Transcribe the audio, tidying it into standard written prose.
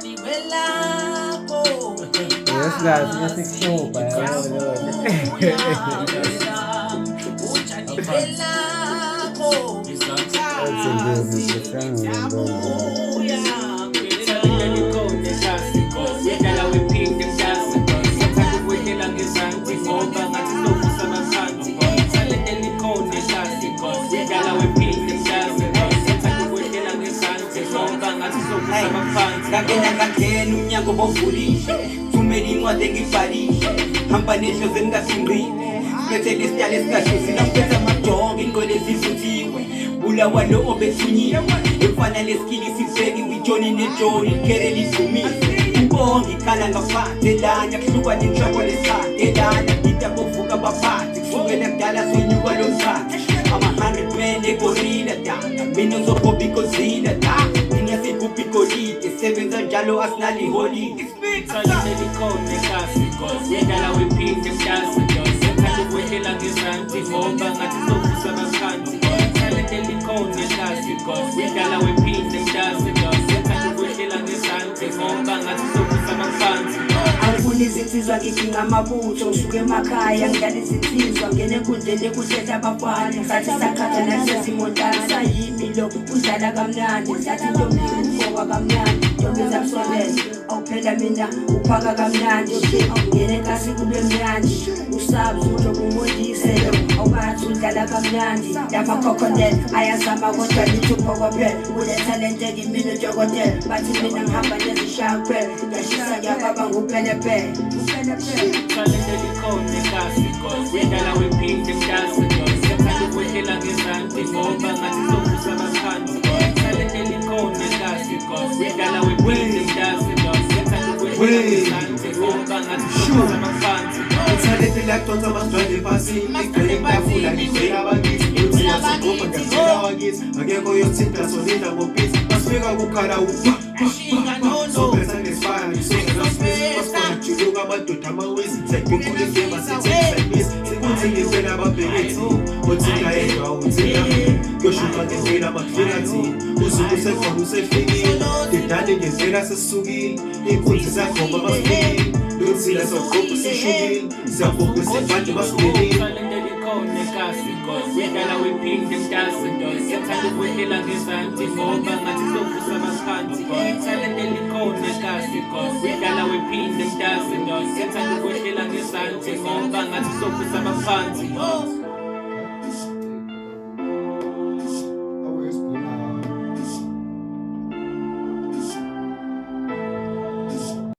Yes guys, yes sopa. That's a good Ngakena umnyango bovulile thumela incwadi engibhalile hamba nehlozi engingasingqile sibethele isitshalo esingahluzile ngiphethe amajongo ingqondo ezivuthiwe bulawa lo obethunyiwe efana leskili sibheke ngijoni nejoni kere lidumile ubonge ikhala ngaphansi elana kuhluka nenhloko lesande elana ngida bovuka baphansi kusukela kudala senyuka lo mkhathi ama-100 men egorilla dana mina ngizobhobha ikozila dana ngiyasigubha igolide sebenza njalo asinali holide Wedala wephinde mdasi Sethanda ukwehlela ngezansi Ngoba ngathi sovusa amakhansi Talente likhona ehlasi Wedala wephinde mdasi Sethanda ukwehlela ngezansi Ngoba ngathi sovusa amakhansi Angifuni izinsizwa ngidinga amabutho ngisuke emakhaya ngidlala izinsizwa ngene enkundleni kuhletha abafana sathi sakhatha nasezimontana sayimi lo udlala kamnandi sathi intombi ugqoka kamnandi intombi zamsolele awuphela mina uphaka kamnandi awungene kasi kube mnandi usabi utho kumondise lo awubathi udlala kamnandi lamakhokhonela ayazama kodwa lithupho kwaphela ulethalente kimina ujokotela bathi mina ngihamba nezishaya kuphela ngiyashisa ngiyababa ngupelepele Talente likhona ehlasi Wedala wephinde mdasi Sethanda ukwehlela ngezansi Ngoba ngathi sovusa amakhansi Talente likhona ehlasi Wedala wephinde mdasi Sethanda ukwehlela ngezansi Ngoba ngathi sovusa amakhansi Talente lakudonsa amasijwayele phasi igcwele kutafula ngivela abakithi ngiyothiya sigqoba ngiyazela abakithi akekho yothinta sonina ngobhithi basifika kukhala sobetha ngesifaya ngisongenaspesi basifana juluka amadoda amawezi sayiguqula ifema sithekisayimisi sikunzile impela ababhekethi othinta yedwa uthinta kuyoshuka ngempela bakufika thina usuku sekhona usefikile dedane ngempela sesisukile inkunzi sakhomba basifikile lothila soqoqo sishukile siyabhokwe sefande basibelile Talente likhona ehlasi Wedala wephinde mdasi Sethanda ukwehlela ngezansi Ngoba ngathi sovusa amakhansi Talente likhona ehlasi Wedala wephinde mdasi Sethanda ukwehlela ngezansi Ngoba ngathi sovusa amakhansi